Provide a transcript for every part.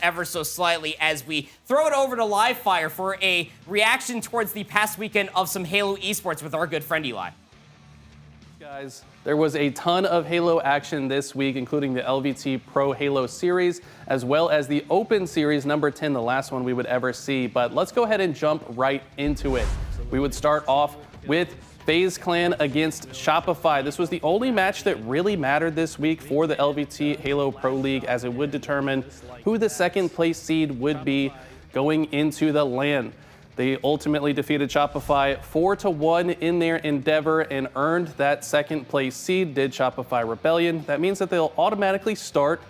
ever so slightly as we throw it over to Livefire for a reaction towards the past weekend of some Halo Esports with our good friend Eli. Guys, there was a ton of Halo action this week, including the LVT Pro Halo Series, as well as the Open Series number 10, the last one we would ever see. But let's go ahead and jump right into it. We would start off with FaZe Clan against Shopify. This was the only match that really mattered this week for the LVT Halo Pro League, as it would determine who the second place seed would be going into the LAN. They ultimately defeated Shopify 4-1 in their endeavor and earned that second place seed, did Shopify Rebellion. That means that they'll automatically start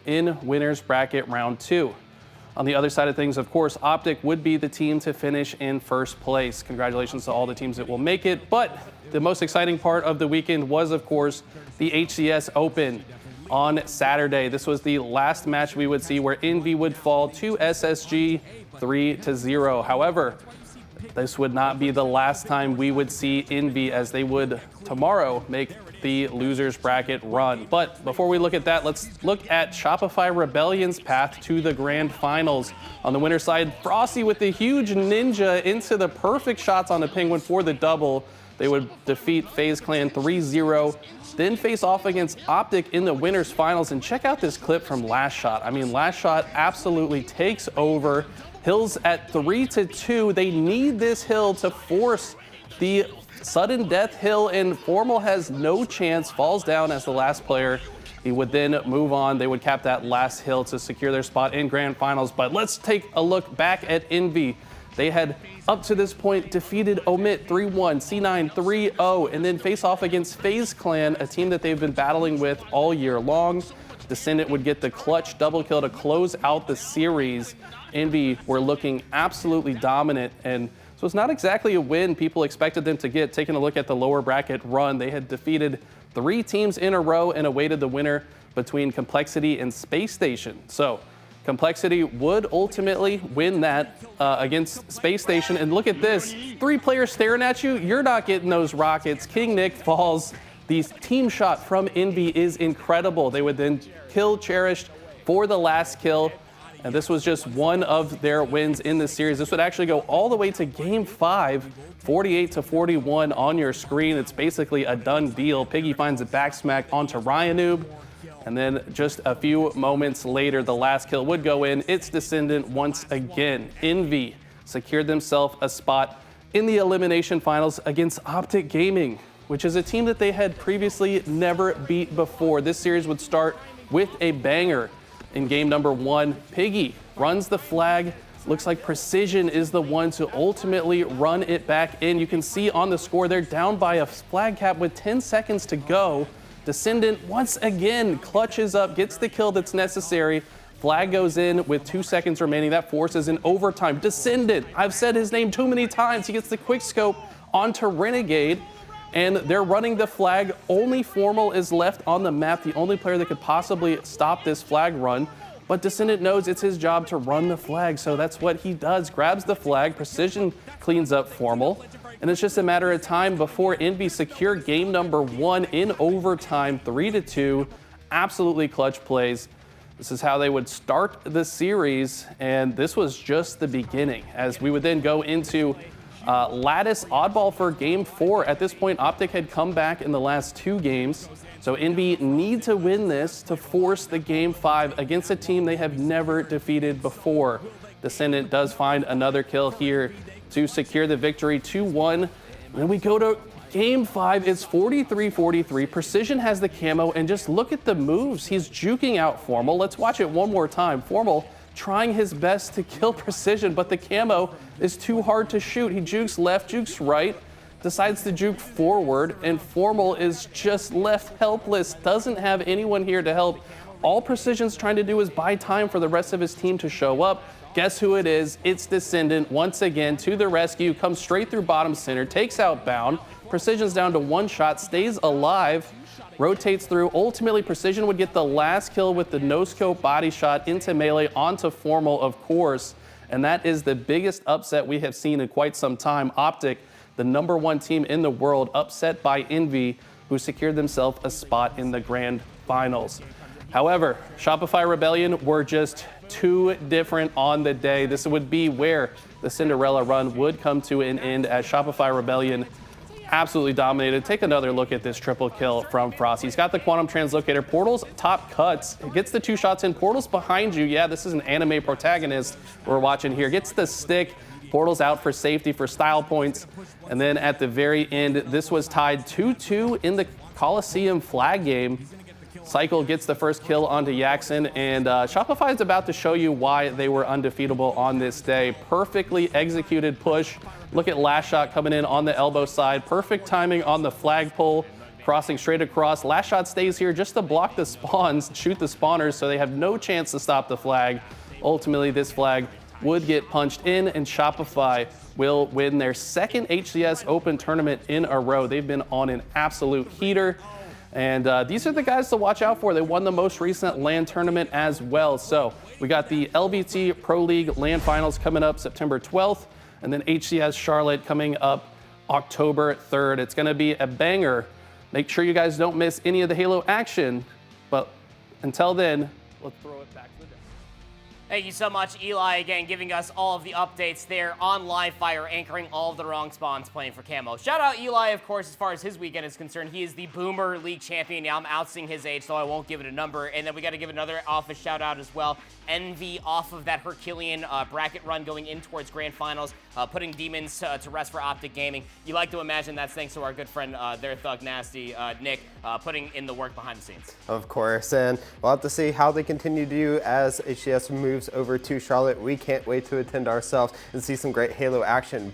in winners bracket round 2. On the other side of things, of course, Optic would be the team to finish in first place. Congratulations to all the teams that will make it. But the most exciting part of the weekend was, of course, the HCS Open on Saturday. This was the last match we would see where Envy would fall to SSG 3-0. However, this would not be the last time we would see Envy, as they would tomorrow make the losers bracket run. But before we look at that, let's look at Shopify Rebellion's path to the grand finals. On the winner's side, Frosty with the huge ninja into the perfect shots on the Penguin for the double. They would defeat FaZe Clan 3-0, then face off against Optic in the winners finals. And check out this clip from Last Shot. I mean, Last Shot absolutely takes over. Hills at 3-2. They need this hill to force the sudden death hill, and Formal has no chance, falls down as the last player. He would then move on. They would cap that last hill to secure their spot in grand finals. But let's take a look back at Envy. They had, up to this point, defeated Omit 3-1, C9 3-0, and then face off against FaZe Clan, a team that they've been battling with all year long. Descendant would get the clutch double kill to close out the series. Envy were looking absolutely dominant, and so it's not exactly a win people expected them to get. Taking a look at the lower bracket run, they had defeated 3 teams in a row and awaited the winner between Complexity and Space Station. So Complexity would ultimately win that against Space Station. And look at this, 3 players staring at you. You're not getting those rockets. King Nick falls. The team shot from Envy is incredible. They would then kill Cherished for the last kill. And this was just one of their wins in the series. This would actually go all the way to game 5, 48-41 on your screen. It's basically a done deal. Piggy finds a back smack onto Ryanoob. And then just a few moments later, the last kill would go in. It's Descendant once again. Envy secured themselves a spot in the elimination finals against Optic Gaming, which is a team that they had previously never beat before. This series would start with a banger. In game number 1, Piggy runs the flag. Looks like Precision is the one to ultimately run it back in. You can see on the score they're down by a flag cap with 10 seconds to go. Descendant once again clutches up, gets the kill that's necessary. Flag goes in with 2 seconds remaining. That forces an overtime. Descendant, I've said his name too many times. He gets the quick scope onto Renegade, and they're running the flag. Only Formal is left on the map, the only player that could possibly stop this flag run. But Descendant knows it's his job to run the flag, so that's what he does. Grabs the flag, Precision cleans up Formal, and it's just a matter of time before Envy secure game number 1 in overtime, 3-2. Absolutely clutch plays. This is how they would start the series, and this was just the beginning, as we would then go into Lattice oddball for game 4. At this point, Optic had come back in the last 2 games. So Envy need to win this to force the game 5 against a team they have never defeated before. Descendant does find another kill here to secure the victory, 2-1. Then we go to game 5. It's 43-43. Precision has the camo, and just look at the moves. He's juking out Formal. Let's watch it one more time. Formal trying his best to kill Precision, but the camo is too hard to shoot. He jukes left, jukes right, decides to juke forward, and Formal is just left helpless, doesn't have anyone here to help. All Precision's trying to do is buy time for the rest of his team to show up. Guess who it is? It's Descendant once again to the rescue, comes straight through bottom center, takes out Bound. Precision's down to 1 shot, stays alive, rotates through. Ultimately, Precision would get the last kill with the no-scope body shot into melee onto Formal, of course. And that is the biggest upset we have seen in quite some time. Optic, the #1 team in the world, upset by Envy, who secured themselves a spot in the grand finals. However, Shopify Rebellion were just too different on the day. This would be where the Cinderella run would come to an end, as Shopify Rebellion absolutely dominated. Take another look at this triple kill from Frost. He's got the Quantum Translocator. Portal's top cuts. Gets the 2 shots in. Portal's behind you. Yeah, this is an anime protagonist we're watching here. Gets the stick. Portal's out for safety for style points. And then at the very end, this was tied 2-2 in the Coliseum flag game. Cycle gets the first kill onto Yaxon, and Shopify is about to show you why they were undefeatable on this day. Perfectly executed push. Look at Last Shot coming in on the elbow side. Perfect timing on the flagpole, crossing straight across. Last Shot stays here just to block the spawns, shoot the spawners, so they have no chance to stop the flag. Ultimately, this flag would get punched in, and Shopify will win their second HCS Open tournament in a row. They've been on an absolute heater. And these are the guys to watch out for. They won the most recent LAN tournament as well. So we got the LVT Pro League LAN Finals coming up September 12th, and then HCS Charlotte coming up October 3rd. It's going to be a banger. Make sure you guys don't miss any of the Halo action. But until then, let's throw it back to the deck. Thank you so much, Eli, again, giving us all of the updates there on Livefire, anchoring all of the wrong spawns playing for Camo. Shout out Eli, of course, as far as his weekend is concerned. He is the Boomer League champion. Now, I'm outseeing his age, so I won't give it a number. And then we got to give another office shout out as well. Envy off of that Herculean bracket run going in towards Grand Finals, putting Demons to rest for Optic Gaming. You like to imagine that's thanks to our good friend, their Thug Nasty, Nick, putting in the work behind the scenes. Of course, and we'll have to see how they continue to do as HCS moves over to Charlotte. We can't wait to attend ourselves and see some great Halo action.